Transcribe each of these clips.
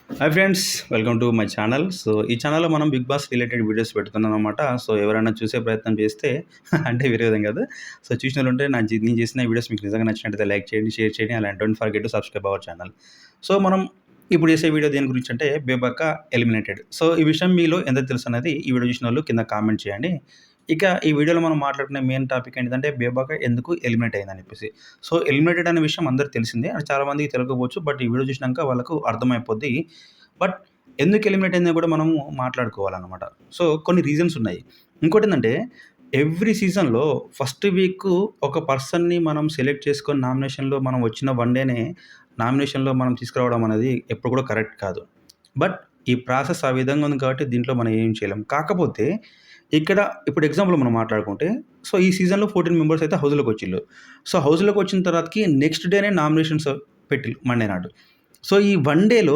Hi friends, welcome to my channel. So ఈ ఛానల్లో మనం బిగ్ బాస్ రిలేటెడ్ వీడియోస్ పెడుతున్నాం అనమాట. సో ఎవరైనా చూసే ప్రయత్నం చేస్తే అంటే వేరే విధంగా కాదు. సో చూసిన వాళ్ళు ఉంటే నేను చేసిన వీడియోస్ మీకు నిజంగా నచ్చినట్టయితే లైక్ చేయండి, షేర్ చేయండి. అలా don't forget to subscribe our channel. So మనం ఇప్పుడు చేసే వీడియో దేని గురించి అంటే బేబక్క ఎలిమినేటెడ్. సో ఈ విషయం మీలో ఎంత తెలుసు అనేది ఈ వీడియో చూసిన వాళ్ళు కింద కామెంట్ చేయండి. ఇక ఈ వీడియోలో మనం మాట్లాడుకునే మెయిన్ టాపిక్ ఏంటంటే బేబక్క ఎందుకు ఎలిమినేట్ అయిందని చెప్పేసి. సో ఎలిమినేటెడ్ అనే విషయం అందరికీ తెలిసిందే. అది చాలామందికి తెలియకపోవచ్చు. బట్ ఈ వీడియో చూసినాక వాళ్ళకు అర్థమైపోద్ది. బట్ ఎందుకు ఎలిమినేట్ అయిందో కూడా మనము మాట్లాడుకోవాలన్నమాట. సో కొన్ని రీజన్స్ ఉన్నాయి. ఇంకోటేంటంటే ఎవ్రీ సీజన్‌లో ఫస్ట్ వీక్ ఒక పర్సన్‌ని మనం సెలెక్ట్ చేసుకొని నామినేషన్‌లో మనం వచ్చిన వన్ డేనే నామినేషన్‌లో మనం తీసుకురావడం అనేది ఎప్పుడు కూడా కరెక్ట్ కాదు. బట్ ఈ ప్రాసెస్ ఆ విధంగా ఉంది కాబట్టి దీంట్లో మనం ఏం చేయలేం. కాకపోతే ఇక్కడ ఇప్పుడు ఎగ్జాంపుల్ మనం మాట్లాడుకుంటే సో ఈ సీజన్‌లో 14 మెంబర్స్ అయితే హౌస్‌లోకి వచ్చిల్లు. సో హౌస్‌లోకి వచ్చిన తర్వాతకి నెక్స్ట్ డేనే నామినేషన్స్ పెట్టిల్లు మండే నాడు. సో ఈ వన్ డేలో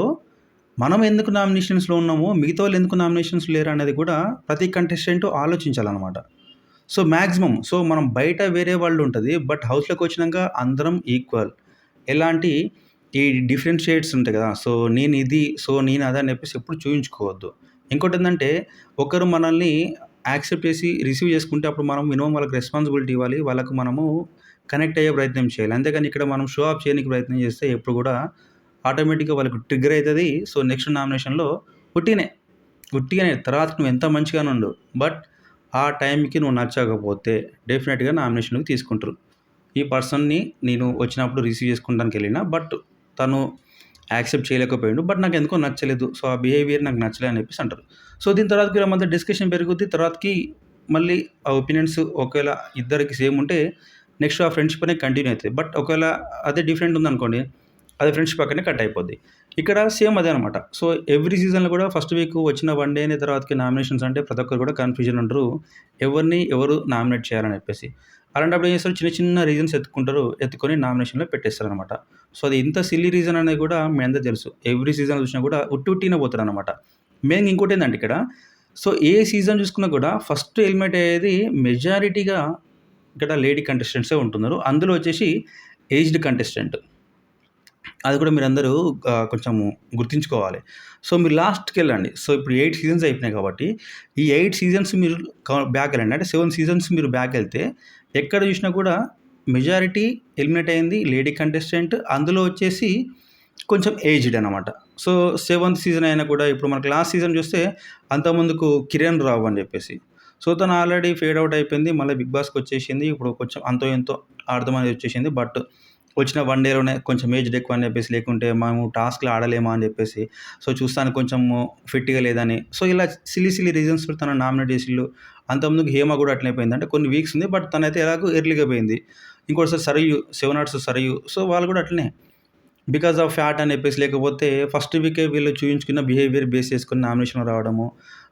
మనం ఎందుకు నామినేషన్స్‌లో ఉన్నామో, మిగతా వాళ్ళు ఎందుకు నామినేషన్స్ లేరు అనేది కూడా ప్రతి కంటెస్టెంట్ ఆలోచించాలనమాట. సో మాక్సిమం మనం బయట వేరే వాళ్ళు ఉంటది. బట్ హౌస్‌లోకి వచ్చినాక అందరం ఈక్వల్. ఎలాంటి ఈ డిఫరెంట్ షేడ్స్ ఉంటాయి కదా! సో నేను ఇది, సో నేను అది అని చెప్పేసి ఎప్పుడు చూయించుకోవద్దు. ఇంకోటేంటంటే ఒకరు మనల్ని యాక్సెప్ట్ చేసి రిసీవ్ చేసుకుంటే అప్పుడు మనం మినిమమ్ వాళ్ళకి రెస్పాన్సిబిలిటీ ఇవ్వాలి. వాళ్ళకు మనము కనెక్ట్ అయ్యే ప్రయత్నం చేయాలి. అంతేగాని ఇక్కడ మనం షో ఆఫ్ చేయనీకి ప్రయత్నం చేస్తే ఎప్పుడు కూడా ఆటోమేటిక్‌గా వాళ్ళకి ట్రిగ్గర్ అయితది. సో నెక్స్ట్ నామినేషన్‌లో ఉట్టిగానే తర్వాతకి నువ్వు ఎంత మంచిగానే ఉండు. బట్ ఆ టైంకి నువ్వు నచ్చకపోతే డెఫినిట్‌గా నామినేషన్‌లోకి తీసుకుంటారు. ఈ పర్సన్‌ని నేను వచ్చినప్పుడు రిసీవ్ చేసుకుంటానికి వెళ్ళినా బట్ తను యాక్సెప్ట్ చేయలేకపోయిండు. బట్ నాకెందుకో నచ్చలేదు. సో ఆ బిహేవియర్ నాకు నచ్చలే అని చెప్పేసి అంటారు. సో దీని తర్వాత వీళ్ళ మధ్య డిస్కషన్ పెరుగుద్ది. తర్వాతకి మళ్ళీ ఆ ఒపీనియన్స్ ఒకవేళ ఇద్దరికి సేమ్ ఉంటే నెక్స్ట్ ఆ ఫ్రెండ్‌షిప్ అనేది కంటిన్యూ అయితది. బట్ ఒకవేళ అదే డిఫరెంట్ ఉందనుకోండి, అది ఫ్రెండ్‌షిప్ అక్కడనే కట్ అయిపోద్ది. ఇక్కడ సేమ్ అదే అనమాట. సో ఎవ్రీ సీజన్‌లో కూడా ఫస్ట్ వీక్ వచ్చిన వన్ డేనే తర్వాతకి నామినేషన్స్ అంటే ప్రతి ఒక్కరు కూడా కన్‌ఫ్యూజన్ ఉంటారు. ఎవరు నామినేట్ చేయాలని చెప్పేసి. అలాంటప్పుడు ఏం చేస్తారు, చిన్న చిన్న రీజన్స్ ఎత్తుకొని నామినేషన్‌లో పెట్టేస్తారనమాట. సో అది ఎంత సిల్లీ రీజన్ అనేది కూడా మీ అందరికీ తెలుసు. ఎవ్రీ సీజన్‌లో చూసినా కూడా ఉట్టినే పోతారనమాట. మెయిన్‌గా ఇంకోటేందంటే ఇక్కడ సో ఏ సీజన్ చూసుకున్నా కూడా ఫస్ట్ ఎలిమినేట్ అయ్యేది మెజారిటీగా ఇక్కడ లేడీ కంటెస్టెంట్సే ఉంటున్నారు. అందులో వచ్చేసి ఏజ్డ్ కంటెస్టెంట్. అది కూడా మీరందరూ కొంచెము గుర్తుంచుకోవాలి. సో మీరు లాస్ట్‌కెళ్ళండి. సో ఇప్పుడు 8 సీజన్స్ అయిపోయినాయి కాబట్టి, ఈ 8 సీజన్స్ మీరు బ్యాకెళ్ళండి. అంటే 7 సీజన్స్ మీరు బ్యాకెళ్తే ఎక్కడ చూసినా కూడా మెజారిటీ ఎలిమినేట్ అయింది లేడీ కంటెస్టెంట్. అందులో వచ్చేసి కొంచెం ఏజ్డ్ అనమాట. సో 7థ్ సీజన్ అయినా కూడా ఇప్పుడు మనకు లాస్ట్ సీజన్ చూస్తే అంతకుముందుకు కిరణ్ రావు అని చెప్పేసి. సో తను ఆల్రెడీ ఫేడ్ ఔట్ అయిపోయింది. మళ్ళీ బిగ్ బాస్‌కి వచ్చేసింది. ఇప్పుడు కొంచెం అంతో ఇంతో అర్థమనేది వచ్చేసింది. బట్ వచ్చిన వన్ డేలోనే కొంచెం ఏజ్డ్ ఎక్కువ అని చెప్పేసి, లేకుంటే మేము టాస్క్‌లు ఆడలేమా అని చెప్పేసి, సో చూస్తానికి కొంచెము ఫిట్‌గా లేదని, సో ఇలా సిల్లీ రీజన్స్ తనని నామినేట్ చేసిల్లు. అంతకుముందుకు హేమ కూడా అట్లనే పోయింది. అంటే కొన్ని వీక్స్ ఉంది. బట్ తనైతే ఎలాగో ఎర్లీగా పోయింది. ఇంకోటిసారి సరియు, 7 హార్ట్స్ సరియు. సో వాళ్ళు కూడా అట్లనే బికాజ్ ఆఫ్ ఫ్యాట్ అని చెప్పేసి, లేకపోతే ఫస్ట్ వీకే వీళ్ళు చూయించుకున్న బిహేవియర్ బేస్ చేసుకొని నామినేషన్‌లో రావడము.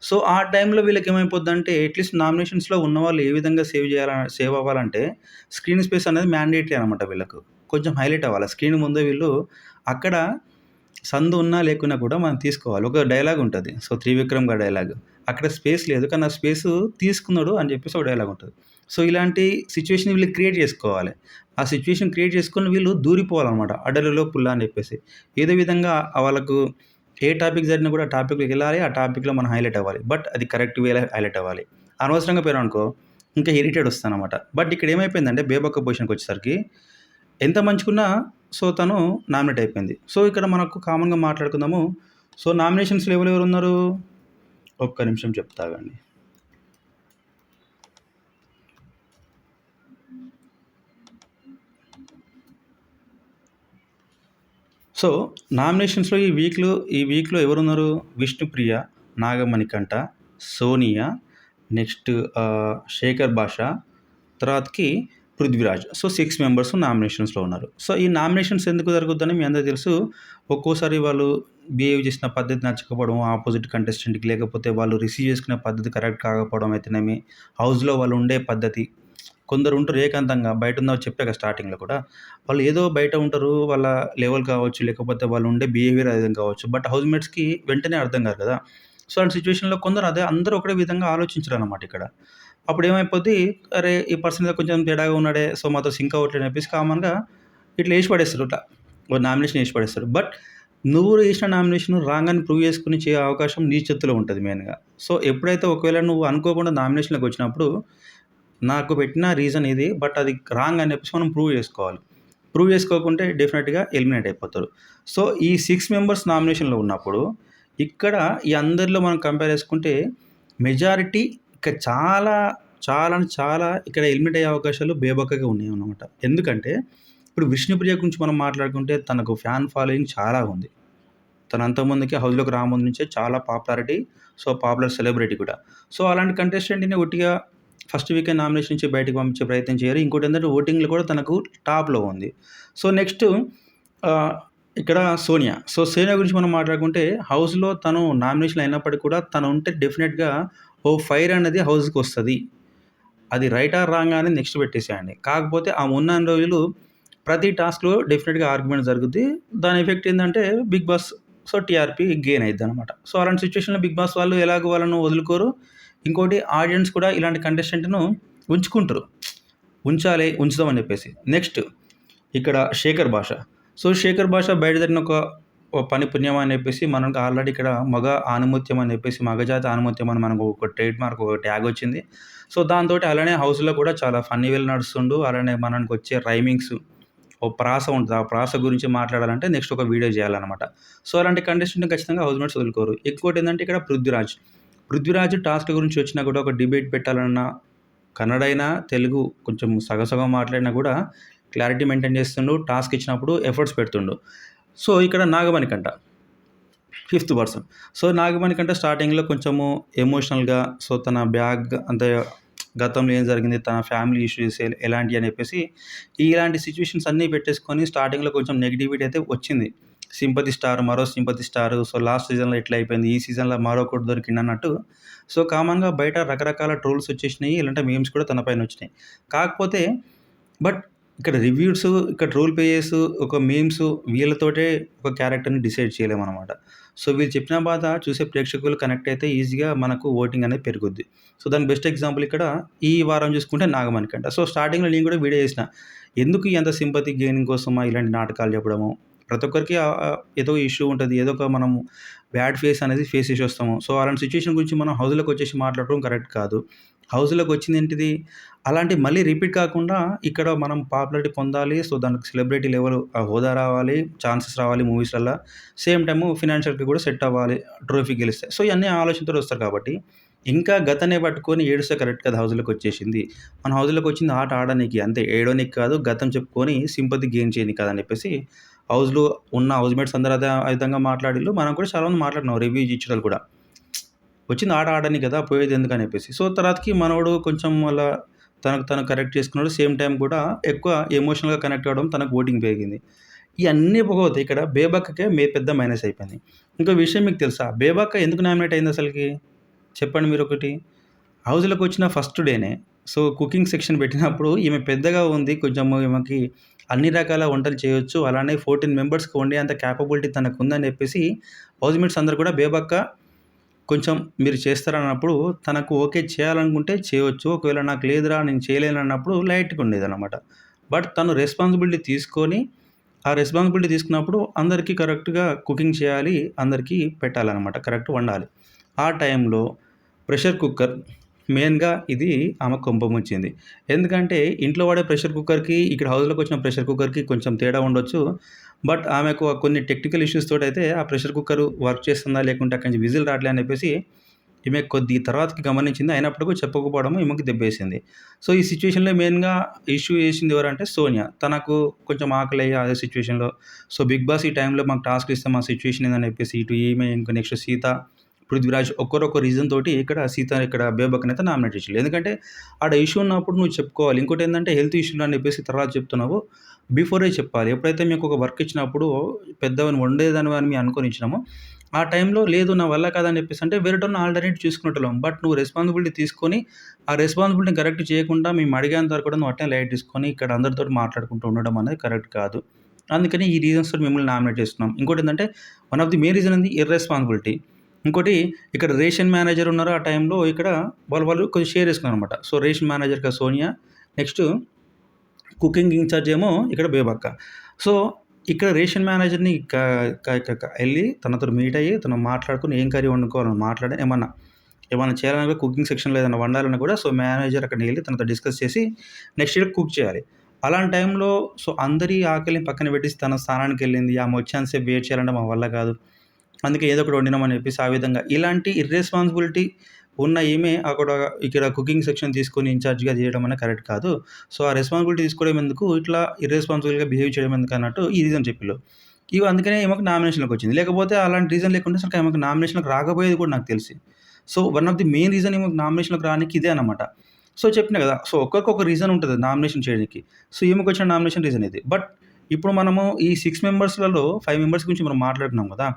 సో ఆ టైంలో వీళ్ళకేమైపోద్దంటే అట్‌లీస్ట్ నామినేషన్స్‌లో ఉన్నవాళ్ళు ఏ విధంగా సేవ్ అవ్వాలంటే స్క్రీన్ స్పేస్ అనేది మ్యాండేటరీ అనమాట వీళ్ళకు. కొంచెం హైలైట్ అవ్వాలి. స్క్రీన్ ముందే వీళ్ళు అక్కడ సందు ఉన్నా లేకున్నా కూడా మనం తీసుకోవాలి. ఒక డైలాగ్ ఉంటది. సో 'త్రివిక్రమ్' గారి డైలాగ్. అక్కడ స్పేస్ లేదు. కానీ ఆ స్పేసు తీసుకున్నాడు అని చెప్పేసి ఒక డైలాగ్ ఉంటది. సో ఇలాంటి సిట్యుయేషన్ వీళ్ళు క్రియేట్ చేసుకోవాలి. ఆ సిట్యుయేషన్ క్రియేట్ చేసుకొని వీళ్ళు దూరిపోవాలనమాట. అడవిలో పుల్ల అని చెప్పేసి. ఏదో విధంగా వాళ్ళకు ఏ టాపిక్ జరిగినా కూడా ఆ టాపిక్‌లోకి వెళ్ళాలి. ఆ టాపిక్‌లో మనం హైలైట్ అవ్వాలి. బట్ అది కరెక్ట్ వేలో హైలైట్ అవ్వాలి. అనవసరంగా పోయామనుకో ఇంకా ఇరిటేట్ వస్తదనమాట. బట్ ఇక్కడ ఏమైపోయిందంటే బేబక్క పొజిషన్‌కొచ్చేసరికి ఎంత మంచిగున్నా సో తను నామినేట్ అయిపోయింది. సో ఇక్కడ మనకు కామన్‌గా మాట్లాడుకుందాము. సో నామినేషన్స్‌లో ఎవరెవరున్నారు? ఒక్క నిమిషం చెప్తా ఆగండి. సో నామినేషన్స్‌లో ఈ వీక్‌లో ఎవరున్నారు? విష్ణుప్రియ, నాగమణికంఠ, సోనియా, నెక్స్ట్ శేఖర్ భాష, తర్వాతకి పృథ్వీరాజ్. సో 6 మెంబర్స్ నామినేషన్స్‌లో ఉన్నారు. సో ఈ నామినేషన్స్ ఎందుకు జరుగుద్దని మీ అందరికీ తెలుసు. ఒక్కోసారి వాళ్ళు బిహేవ్ చేసిన పద్ధతి నచ్చకపోవడం ఆపోజిట్ కంటెస్టెంట్‌కి, లేకపోతే వాళ్ళు రిసీవ్ చేసుకునే పద్ధతి కరెక్ట్ కాకపోవడం అయితేనేమి, హౌస్‌లో వాళ్ళు ఉండే పద్ధతి. కొందరు ఉంటారు ఏకాంతంగా బయటున్న చెప్పాగా స్టార్టింగ్‌లో కూడా. వాళ్ళు ఏదో బయట ఉంటారు. వాళ్ళ లెవెల్ కావచ్చు, లేకపోతే వాళ్ళు ఉండే బిహేవియర్ అదే కావచ్చు. బట్ హౌస్‌మేట్స్‌కి వెంటనే అర్థం కాదు కదా! సో, అలాంటి సిట్యుయేషన్‌లో కొందరు అందరూ ఒకటే విధంగా ఆలోచించరనమాట ఇక్కడ. అప్పుడేమైపోద్ది, అరే! ఈ పర్సన్ ఏదో కొంచెం తేడాగా ఉన్నాడే, సో మాతో సింక్ అవ్వట్లేదు అని చెప్పేసి కామన్‌గా ఇట్లా ఏసి పడేస్తారు ఇట్లా. ఓ నామినేషన్ ఏసి పడేస్తారు. బట్ నువ్వు చేసిన నామినేషన్ రాంగ్ అని ప్రూవ్ చేసుకొని అవకాశం నీ చేతిలో ఉంటది మెయిన్‌గా. సో, ఎప్పుడైతే ఒకవేళ నువ్వు అనుకోకుండా నామినేషన్‌లోకి వచ్చినప్పుడు, నాకు పెట్టిన రీజన్ ఇది. బట్ అది రాంగ్ అని చెప్పేసి మనం ప్రూవ్ చేసుకోవాలి. ప్రూవ్ చేసుకోకుంటే డెఫినెట్‌గా ఎలిమినేట్ అయిపోతారు. సో, ఈ 6 మెంబర్స్ నామినేషన్‌లో ఉన్నప్పుడు, ఇక్కడ ఈ అందరిలో మనం కంపేర్ చేసుకుంటే మెజారిటీ ఇక చాలా, చాలా అంటే చాలా ఇక్కడ ఎలిమినేట్ అయ్యే అవకాశాలు బేబక్కగా ఉన్నాయన్నమాట. ఎందుకంటే, ఇప్పుడు విష్ణుప్రియ గురించి మనం మాట్లాడుకుంటే తనకు ఫ్యాన్ ఫాలోయింగ్ చాలా ఉంది. తను అంతకుముందుకే హౌస్‌లోకి రాముందు నుంచే చాలా పాపులారిటీ. సో, పాపులర్ సెలబ్రిటీ కూడా. సో, అలాంటి కంటెస్టెంట్‌ని ఒట్టిగా ఫస్ట్ వీకే నామినేషన్ నుంచి బయటకి పంపించే ప్రయత్నం చేయరు. ఇంకోటేంటంటే ఓటింగ్‌లో కూడా తనకు టాప్‌లో ఉంది. సో, నెక్స్ట్ ఆహ్, ఇక్కడ సోనియా. సో, సోనియా గురించి మనం మాట్లాడుకుంటే హౌస్‌లో తను నామినేషన్ అయినప్పటికి కూడా తను ఉంటే డెఫినిట్‌గా ఓ ఫైర్ అనేది హౌస్‌కొస్తది. అది రైట్ ఆర్ రాంగ్ అనేది నెక్స్ట్ పెట్టేసేయండి. కాకపోతే ఆ ఉన్నన్ని రోజులు ప్రతి టాస్క్‌లో డెఫినిట్‌గా ఆర్గ్యుమెంట్ జరుగుద్ది. దాని ఎఫెక్ట్ ఏందంటే Bigg Boss so, TRP gain అయిద్దనమాట. సో, అలాంటి సిట్యుయేషన్‌లో బిగ్ బాస్ వాళ్ళు ఎలాగో వాళ్ళను వదులుకోరు. ఇంకోటి ఆడియన్స్ కూడా ఇలాంటి కంటెస్టెంట్‌ను ఉంచుకుంటారు. ఉంచుదామని చెప్పేసి. నెక్స్ట్ ఇక్కడ శేఖర్ భాష. సో, శేఖర్ భాష బయట జరిగిన ఓ పని పుణ్యం అని చెప్పేసి మనకు ఆల్రెడీ ఇక్కడ మగ ఆణిముత్యం అని చెప్పేసి మగజాతి ఆణిముత్యం అని మనకు ఒక ట్రేడ్ మార్క్ ఒక ట్యాగ్ వచ్చింది. సో, దాంతోటి అలానే హౌస్‌లో కూడా చాలా ఫన్నీ వేలో నడుస్తుండు. అలానే మనకొచ్చే రైమింగ్స్ ఓ ప్రాస ఉంటది. ఆ ప్రాస గురించి మాట్లాడాలంటే నెక్స్ట్ ఒక వీడియో చేయాలనమాట. సో, అలాంటి కంటెస్టెంట్‌ని ఖచ్చితంగా హౌస్‌మేట్స్ వదులుకోరు. ఇంకోటేందంటే ఇక్కడ పృథ్వీరాజ్. పృథ్వీరాజ్ టాస్క్‌ల గురించి వచ్చినా కూడా ఒక డిబేట్ పెట్టాలన్నా కన్నడ అయినా, తెలుగు కొంచెం సగం మాట్లాడినా కూడా క్లారిటీ మెయింటైన్ చేస్తుండు. టాస్క్ ఇచ్చినప్పుడు ఎఫర్ట్స్ పెడుతుండు. సో, ఇక్కడ Nagamanikanta fifth person. So, Nagamanikanta స్టార్టింగ్‌లో కొంచెము ఎమోషనల్‌గా సో, తన బ్యాగ్ అంటే గతంలో ఏం జరిగింది, తన ఫ్యామిలీ ఇష్యూస్ ఎలాంటియి అని చెప్పేసి ఇలాంటి సిట్యుయేషన్స్ అన్నీ పెట్టేసుకొని స్టార్టింగ్‌లో కొంచెం నెగటివిటీ అయితే వచ్చింది. సింపతి స్టార్, మరో సింపతి స్టారు. సో, లాస్ట్ సీజన్‌లో ఇట్లా అయిపోయింది. ఈ సీజన్‌లో మరొకడు దొరికిండన్నట్టు. సో, కామన్‌గా బయట రకరకాల ట్రోల్స్ వచ్చేసినాయి. ఇలాంటి మీమ్స్ కూడా తన పైన వచ్చినాయి. కాకపోతే బట్ ఇక్కడ రివ్యూస్, ఇక్కడ రోల్ ప్లేయర్స్, ఒక మీమ్స్ వీళ్ళతోటే ఒక క్యారెక్టర్‌ని డిసైడ్ చేయలేమనమాట. సో, వీళ్ళు చెప్పిన బాధ చూసే ప్రేక్షకులు కనెక్ట్ అయితే ఈజీగా మనకు ఓటింగ్ అనేది పెరుగుద్ది. సో, దానికి బెస్ట్ ఎగ్జాంపుల్ ఇక్కడ ఈ వారం చూసుకుంటే నాగమణికంట. సో, స్టార్టింగ్‌లో నేను కూడా వీడియో చేసిన. ఎందుకు ఎంత సింపతి గెయినింగ్ కోసమా ఇలాంటి నాటకాలు చెప్పడము. ప్రతి ఒక్కరికి ఏదో ఇష్యూ ఉంటది. ఏదో ఒక మనము బ్యాడ్ ఫేస్ అనేది ఫేస్ చేసి వస్తాము. సో, అలాంటి సిట్యుయేషన్ గురించి మనం హౌస్‌లోకి వచ్చేసి మాట్లాడడం కరెక్ట్ కాదు. హౌస్‌లోకి వచ్చిందేంటిది అలాంటివి మళ్ళీ రిపీట్ కాకుండా ఇక్కడ మనం పాపులారిటీ పొందాలి. సో, దానికి సెలబ్రిటీ లెవెల్ హోదా రావాలి, ఛాన్సెస్ రావాలి మూవీస్‌లల్ల. సేమ్ టైము ఫినాన్షియల్‌గా కూడా సెట్ అవ్వాలి ట్రోఫీ గెలిస్తే. సో, ఇయన్నీ ఆలోచనతోటి వస్తారు కాబట్టి, ఇంకా గతాన్నే పట్టుకొని ఏడిస్తే కరెక్ట్ కాదు హౌస్‌లోకి వచ్చేసింది. మన హౌస్‌లోకి వచ్చింది ఆట ఆడనీకి అంతే. ఏడవనీకి కాదు. గతం చెప్పుకొని సింపతి గెయిన్ చేయనీకి కాదని చెప్పేసి హౌస్‌లో ఉన్న హౌస్‌మేట్స్ అందరూ ఆ విధంగా మాట్లాడిర్రు. మనం కూడా చాలా మంది మాట్లాడినాం రివ్యూ ఇచ్చేటోళ్ళు కూడా. వచ్చింది ఆట ఆడనీకి కదా! పోయేది ఎందుకని చెప్పేసి. సో, తర్వాతకి మనోడు కొంచెం అలా తనకు తను కరెక్ట్ చేసుకున్నాడు. సేమ్ టైమ్ కూడా ఎక్కువ ఎమోషనల్‌గా కనెక్ట్ అవ్వడం తనకు ఓటింగ్ పెరిగింది. ఇయన్నీ పోతే ఇక్కడ బేబక్కకే పెద్ద మైనస్ అయిపోయింది. ఇంకో విషయం మీకు తెలుసా? బేబక్క ఎందుకు నామినేట్ అయింది అసలకి? చెప్పండి మీరొకటి. హౌస్‌లోకి వచ్చిన ఫస్ట్ డేనే సో, కుకింగ్ సెక్షన్ పెట్టినప్పుడు ఈమె పెద్దగా ఉంది. కొంచెము ఈమెకి అన్ని రకాల వంటలు చేయొచ్చు. అలానే 14 మెంబర్స్‌కి వండే అంత క్యాపబిలిటీ తనకుందని చెప్పేసి హౌస్‌మేట్స్ అందరూ కూడా బేబక్క కొంచెం మీరు చేస్తారన్నప్పుడు తనకు ఓకే చేయాలనుకుంటే చేయొచ్చు. ఒకవేళ నాకు లేదురా నేను చేయలేనన్నప్పుడు లైట్‌గా ఉండేదనమాట. బట్ తను రెస్పాన్సిబిలిటీ తీసుకొని, ఆ రెస్పాన్సిబిలిటీ తీసుకున్నప్పుడు అందరికీ కరెక్ట్‌గా కుకింగ్ చేయాలి. అందరికీ పెట్టాలనమాట. కరెక్ట్ వండాలి. ఆ టైంలో ప్రెషర్ కుక్కర్ మెయిన్‌గా ఇది ఆమె కొంపముంచింది. ఎందుకంటే ఇంట్లో వాడే ప్రెషర్ కుక్కర్‌కి, ఇక్కడ హౌస్‌లోకి వచ్చిన ప్రెషర్ కుక్కర్‌కి కొంచెం తేడా ఉండొచ్చు. బట్ ఆమెకు కొన్ని టెక్నికల్ ఇష్యూస్ తోటైతే ఆ ప్రెషర్ కుక్కర్ వర్క్ చేస్తుందా? లేకుంటే అక్కడి నుంచి విజిల్ రావట్లే అని చెప్పేసి ఈమె కొద్ది తర్వాతకి గమనించింది. అయినప్పటికీ చెప్పకపోవడం ఈమెకి దెబ్బేసింది. సో, ఈ సిట్యుయేషన్‌లో మెయిన్‌గా ఇష్యూ చేసింది ఎవరంటే సోనియా. తనకు కొంచెం ఆకలయ్యి అదే సిట్యుయేషన్‌లో సో, బిగ్ బాస్ ఈ టైంలో మాకు టాస్క్ ఇస్తే మా సిట్యుయేషన్ ఏందని చెప్పేసి ఇటు ఈమె ఇంకా నెక్స్ట్ సీత, పృథ్వీరాజ్ ఒక్కరొక్క రీజన్ తోటి ఇక్కడ సీత ఇక్కడ బేబక్కనైతే నామినేట్ చేసిర్రు. ఎందుకంటే ఆడ ఇష్యూ ఉన్నప్పుడు నువ్వు చెప్పుకోవాలి. ఇంకోటేందంటే హెల్త్ ఇష్యూలు అని చెప్పేసి తర్వాత చెప్తున్నావు. బిఫోరే చెప్పాలి. ఎప్పుడైతే మీకు ఒక వర్క్ ఇచ్చినప్పుడు పెద్దవని వండేదానివి అని మేము అనుకోని ఇచ్చినామో, ఆ టైంలో లేదు నా వల్ల కాదని చెప్పేసి అంటే వేరేటోళ్ళని ఆల్టర్‌నేట్ చూసుకునేటోళ్ళం. బట్ నువ్వు రెస్పాన్సిబిలిటీ తీసుకొని, ఆ రెస్పాన్సిబిలిటీని కరెక్ట్ చేయకుండా మేము అడిగేంత వరకు కూడా నువ్వు అట్లనే లైట్ తీసుకొని ఇక్కడ అందరితోటి మాట్లాడుకుంటూ ఉండడం అనేది కరెక్ట్ కాదు. అందుకని ఈ రీజన్స్ తోటి మిమ్మల్ని నామినేట్ చేస్తున్నాం. ఇంకోటేందంటే one of the main reason ఏంది ఇర్రెస్పాన్సిబిలిటీ. ఇంకోటి ఇక్కడ రేషన్ మేనేజర్ ఉన్నారు. ఆ టైంలో ఇక్కడ వాళ్ళు కొంచెం షేర్ చేసుకున్నారనమాట. సో, రేషన్ మేనేజర్‌గా సోనియా, నెక్స్ట్ కుకింగ్ ఇన్‌చార్జ్ ఏమో ఇక్కడ బేబక్క. సో, ఇక్కడ రేషన్ మేనేజర్‌ని క క క క ఎళ్లి తనతో మీట్ అయ్యి, తను మాట్లాడుకొని ఏం కర్రీ వండుకోవాలని మాట్లాడి ఏమన్నా చేయాలన్నా కూడా కుకింగ్ సెక్షన్‌లో ఏదైనా వండాలన్నా కూడా మేనేజర్ అక్కడికెళ్లి తనతో డిస్కస్ చేసి నెక్స్ట్ డే కుక్ చేయాలి. అలాంటి టైంలో అందరి ఆకలిని పక్కన పెట్టేసి తన స్థానానికెళ్ళింది. ఆమె వచ్చేంత సేపు వెయిట్ చేయాలంటే మా వల్ల కాదు. అందుకే ఏదో ఒకటి వండినామని చెప్పేసి ఆ విధంగా ఇలాంటి ఇర్రెస్పాన్సిబిలిటీ ఉన్న ఈమె ఇక్కడ కుకింగ్ సెక్షన్ తీసుకొని ఇన్‌చార్జ్‌గా చేయడం అనేది కరెక్ట్ కాదు. ఆ రెస్పాన్సిబిలిటీ తీసుకోవడం ఎందుకు, ఇట్లా ఇర్రెస్పాన్సిబుల్‌గా బిహేవ్ చేయడం ఎందుకన్నట్టు ఈ రీజన్ చెప్పిళ్ళు. అందుకనే ఈమెకు నామినేషన్‌లోకొచ్చింది. లేకపోతే అలాంటి రీజన్ లేకుంటే అసలు ఆమెకు నామినేషన్‌లోకి రాకపోయేది కూడా నాకు తెలిసి. One of the main reason ఈమెకు నామినేషన్‌లోకి రానీకి ఇదే అన్నమాట. చెప్పినా కదా! ఒక్కొక్క రీజన్ ఉంటది నామినేషన్ చేయడానికి. ఈమెకొచ్చిన నామినేషన్ రీజన్ ఇది. బట్ ఇప్పుడు మనము ఈ 6 మెంబర్స్‌లలో 5 మెంబర్స్ గురించి మనం మాట్లాడుకున్నాం కదా!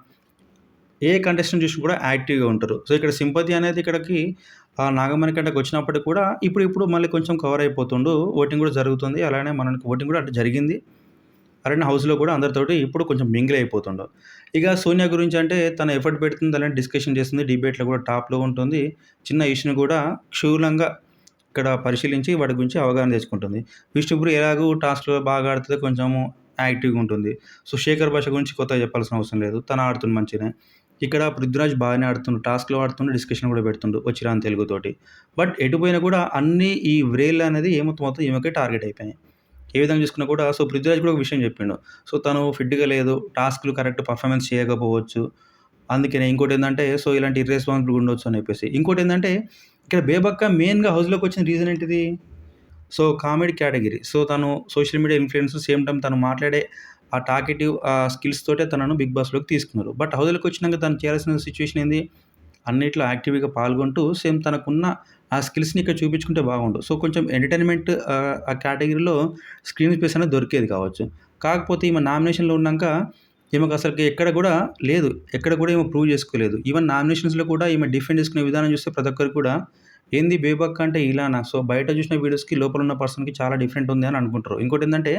ఏ కంటెస్టెంట్ చూసినా కూడా యాక్టివ్‌గా ఉంటారు. ఇక్కడ సింపతి అనేది ఇక్కడికి నాగమణికంటకి వచ్చినప్పటికి కూడా ఇప్పుడు మళ్ళీ కొంచెం కవర్ అయిపోతుండు. ఓటింగ్ కూడా జరుగుతుంది. అలానే మనకి ఓటింగ్ కూడా అంటే జరిగింది. అలానే హౌస్‌లో కూడా అందరితోటి ఇప్పుడు కొంచెం మింగిల్ అయిపోతుండు. సోనియా గురించి అంటే తను ఎఫర్ట్ పెడుతుంది. అలానే డిస్కషన్ చేస్తుంది. డిబేట్‌లో కూడా టాప్‌లో ఉంటుంది. చిన్న ఇష్యూని కూడా క్షుణ్ణంగా ఇక్కడ పరిశీలించి వాటి గురించి అవగాహన తెచ్చుకుంటుంది. విష్ణుప్రియ ఎలాగో టాస్క్‌లో బాగా ఆడుతది. కొంచెము యాక్టివ్‌గా ఉంటుంది. శేఖర్ భాష గురించి కొత్తగా చెప్పాల్సిన అవసరం లేదు. తను ఆడుతుంది మంచిగానే. ఇక్కడ పృథ్వీరాజ్ బాగానే ఆడుతుండు. టాస్క్‌లో ఆడుతుండు. డిస్కషన్ కూడా పెడుతుండు వచ్చిరాని తెలుగుతోటి. బట్ ఎటు పోయినా కూడా అన్నీ ఈ వ్రేళ్ళు అనేది మొత్తం ఈమెకే టార్గెట్ అయిపోయినాయి. ఏ విధంగా చూసుకున్నా కూడా పృథ్వీరాజ్ కూడా ఒక విషయం చెప్పిండు. తను ఫిట్‌గా లేదు. టాస్క్‌లు కరెక్ట్ పర్ఫార్మెన్స్ చేయకపోవచ్చు. అందుకనే ఇంకోటేందంటే ఇలాంటి ఇర్రెస్పాన్సిబుల్‌గా ఉండొచ్చు అని చెప్పేసి. ఇంకోటేందంటే ఇక్కడ బేబక్క మెయిన్‌గా హౌస్‌లోకి వచ్చిన రీజన్ ఏంటిది? Comedy category. తను social media influencer same time తను మాట్లాడే ఆ టాకెటివ్ స్కిల్స్ తోటే తనను బిగ్ బాస్‌లోకి తీసుకున్నారు. బట్ హౌస్‌లోకి వచ్చినాక తను చేయాల్సిన సిట్యుయేషన్ ఏంది? అన్నిట్లో యాక్టివ్‌గా పాల్గొంటూ సేమ్ తనకున్న ఆ స్కిల్స్‌ని ఇక్కడ చూపించుకుంటే బాగుండు. కొంచెం ఎంటర్‌టైన్‌మెంట్ ఆ కేటగిరీలో స్క్రీన్ స్పేస్ అనేది దొరికేది కావచ్చు. కాకపోతే ఈమె నామినేషన్‌లో ఉన్నాక ఈమెకు అసలుకి ఎక్కడ కూడా లేదు. ఎక్కడ కూడా ఈమె ప్రూవ్ చేసుకోలేదు. ఈవెన్ నామినేషన్స్‌లో కూడా ఈమె డిఫెండ్ చేసుకునే విధానం చూస్తే ప్రతి ఒక్కరికి కూడా ఏంది బేబక్క అంటే ఇలానా? బయట చూసిన వీడియోస్‌కి లోపల ఉన్న పర్సన్‌కి చాలా డిఫరెంట్ ఉంది అని అనుకుంటారు. ఇంకోటేందంటే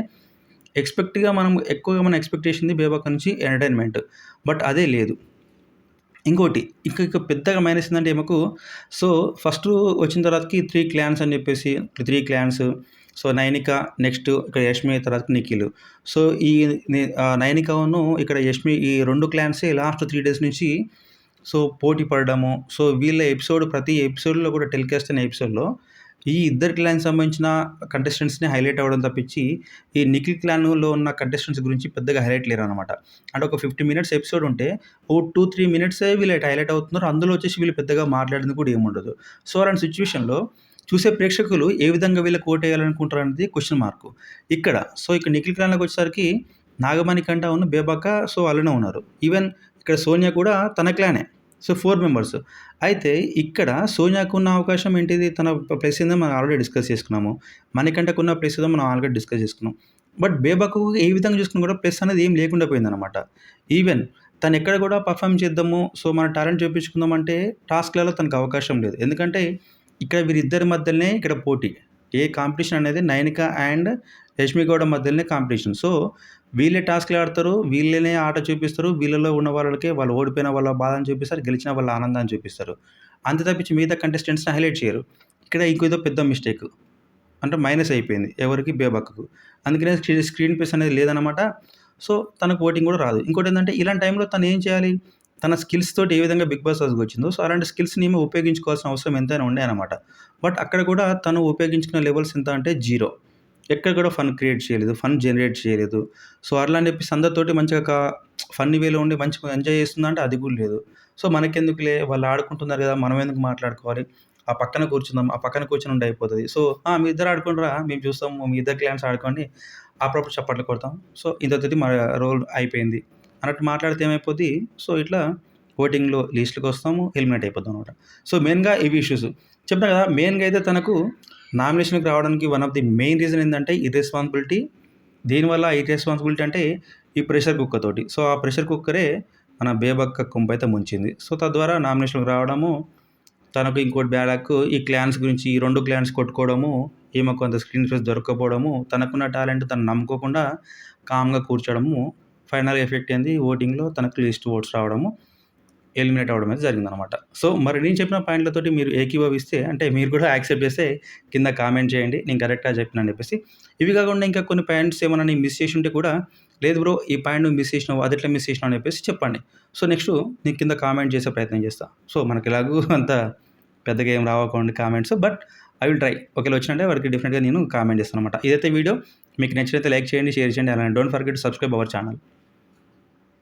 మనం ఎక్కువగా మనం ఎక్స్‌పెక్ట్ చేసింది బేబక్క నుంచి ఎంటర్‌టైన్‌మెంట్. బట్ అదే లేదు. ఇంకోటి ఇక పెద్దగా మైనస్ ఏందంటే ఈమెకు ఫస్టు వచ్చిన తర్వాతకి 3 క్లాన్స్ అని చెప్పేసి 3 క్లాన్స్. నైనిక నెక్స్ట్ ఇక్కడ యష్మి తర్వాత నిఖిల్. ఈ నైనికను ఇక్కడ యష్మి ఈ 2 క్లాన్సే లాస్ట్ 3 డేస్ నుంచి పోటీ పడడము. వీళ్ళ ప్రతి ఎపిసోడ్‌లో కూడా టెలికాస్ట్ అయిన ఎపిసోడ్‌లో ఈ ఇద్దరు క్లాన్‌కి సంబంధించిన కంటెస్టెంట్స్‌ని హైలైట్ అవ్వడం తప్పించి, ఈ నిఖిల్ క్లాన్‌లో ఉన్న కంటెస్టెంట్స్ గురించి పెద్దగా హైలైట్ లేరనమాట. అంటే ఒక 50 మినిట్స్ ఎపిసోడ్ ఉంటే, ఓ 2-3 మినిట్సే వీళ్ళు హైలైట్ అవుతున్నారు. అందులో వచ్చేసి వీళ్ళు పెద్దగా మాట్లాడింది కూడా ఏముండదు. అలాంటి సిట్యుయేషన్‌లో చూసే ప్రేక్షకులు ఏ విధంగా వీళ్ళకి ఓటేయాలనుకుంటారనేది క్వెషన్ మార్క్. ఇక్కడ నిఖిల్ క్లాన్‌లోకి వచ్చేసరికి నాగమణికంట బేబక్క అలానే ఉన్నారు. ఈవెన్ ఇక్కడ సోనియా కూడా తన క్లానే. 4 మెంబర్స్. అయితే ఇక్కడ సోనియాకున్న అవకాశం ఏంటిది? తన ప్లేస్ ఏందో మనం ఆల్రెడీ డిస్కస్ చేసుకున్నాము. మణికంఠకున్న ప్లేస్ ఏదో మనం ఆల్రెడీ డిస్కస్ చేసుకున్నాం. బట్ బేబక్కు ఏ విధంగా చూసుకున్నా కూడా ప్లస్ అనేది ఏం లేకుండా పోయిందనమాట. ఈవెన్ తను ఎక్కడ కూడా పర్ఫార్మ్ చేద్దాము, మన టాలెంట్ చూపించుకుందాం అంటే టాస్క్‌లలో తనకు అవకాశం లేదు. ఎందుకంటే ఇక్కడ వీరిద్దరి మధ్యలనే ఇక్కడ పోటీ. ఏ కాంపిటీషన్ అనేది నైనిక అండ్ యష్మి గౌడ మధ్యలోనే కాంపిటీషన్. వీళ్ళే టాస్క్‌లు ఆడతారు. వీళ్ళనే ఆట చూపిస్తారు. వీళ్ళలో ఉన్న వాళ్ళకే వాళ్ళు ఓడిపోయిన వాళ్ళ బాధను చూపిస్తారు. గెలిచిన వాళ్ళ ఆనందాన్ని చూపిస్తారు. అంతే తప్పించి మిగతా కంటెస్టెంట్స్‌ని హైలైట్ చేయరు. ఇక్కడ ఇంకేదో పెద్ద మిస్టేక్. అంటే మైనస్ అయిపోయింది. ఎవరికి? బేబక్కకు. అందుకనే స్క్రీన్ ప్లేస్ అనేది లేదనమాట. తనకు ఓటింగ్ కూడా రాదు. ఇంకోటేందంటే ఇలాంటి టైంలో తను ఏం చేయాలి? తన స్కిల్స్ తోటి ఏ విధంగా బిగ్ బాస్ హౌస్‌కి వచ్చిందో, అలాంటి స్కిల్స్‌ని ఈమె ఉపయోగించుకోవాల్సిన అవసరం ఎంతైనా ఉండే అనమాట. బట్ అక్కడ కూడా తను ఉపయోగించుకునే లెవెల్స్ ఎంత అంటే 0. ఎక్కడ కూడా ఫన్ క్రియేట్ చేయలేదు. ఫన్ జనరేట్ చేయలేదు. అట్లా అని చెప్పేసి అందరితోటి మంచిగా ఫన్నీ వేలో ఉండి మంచిగా ఎంజాయ్ చేస్తుందా అంటే అది కూడా లేదు. మనకెందుకులే వాళ్ళు ఆడుకుంటున్నారు కదా! మనం ఎందుకు మాట్లాడుకోవాలి? ఆ పక్కన కూర్చుందాం. ఆ పక్కన కూర్చొని ఉంటే అయిపోతది. మీ ఇద్దరు ఆడుకోండిరా మేము చూస్తాము. మీ ఇద్దరు క్లాన్స్ ఆడుకోండి. అప్పుడప్పుడు చప్పట్లు కొడతాం. ఇంతతోటి మన రోల్ అయిపోయింది అన్నట్టు మాట్లాడితే ఏమైపోద్ది? ఇట్లా ఓటింగ్‌లో లిస్ట్‌లోకి వస్తాము. ఎలిమినేట్ అయిపోతాం అనమాట. మెయిన్‌గా ఇవి ఇష్యూస్. చెప్పినా కదా! మెయిన్‌గా అయితే తనకు నామినేషన్‌కి రావడానికి one of the main reason ఏందంటే ఇర్రెస్పాన్సిబిలిటీ. దేనివల్ల ఇర్రెస్పాన్సిబిలిటీ అంటే ఈ ప్రెషర్ కుక్కర్ తోటి. ఆ ప్రెషర్ కుక్కరే మన బేబక్క కొంపైతే ముంచింది. తద్వారా నామినేషన్‌లోకి రావడము, తనకు ఇంకోటి బ్యాడ్ లక్ ఈ క్లాన్స్ గురించి ఈ 2 క్లాన్స్ కొట్టుకోవడము, ఈమెకు కొంత స్క్రీన్ స్పేస్ దొరక్కపోవడము, తనకున్న టాలెంట్ తను నమ్ముకోకుండా కామ్‌గా కూర్చోవడము, ఫైనల్ ఎఫెక్ట్ ఏంది ఓటింగ్‌లో తనకు లీస్ట్ ఓట్స్ రావడము, ఎలిమినేట్ అవ్వడం అయితే జరిగిందనమాట. మరి నేను చెప్పిన పాయింట్లతోటి మీరు ఏకీభవిస్తే అంటే మీరు కూడా యాక్సెప్ట్ చేస్తే కింద కామెంట్ చేయండి. నేను కరెక్ట్‌గా చెప్పినా అని చెప్పేసి. ఇవి కాకుండా ఇంకా కొన్ని పాయింట్స్ ఏమన్నా నేను మిస్ చేసి ఉంటే కూడా లేదు బ్రో ఈ పాయింట్ నువ్వు మిస్ చేసినావు, అది ఎట్లా మిస్ చేసినావు అని చెప్పేసి చెప్పండి. సో నెక్స్ట్ నేను కింద కామెంట్ చేసే ప్రయత్నం చేస్తా. సో మనకి ఎలాగూ అంత పెద్దగా ఏం రావకండి comments, but I will try. ఒకవేళ వచ్చినట్టే వారికి డెఫినెట్గా నేను కామెంట్ చేస్తాను అనమాట. ఇదైతే వీడియో మీకు నచ్చినైతే లైక్ చేయండి, షేర్ చేయండి, అలానే don't forget to subscribe our channel.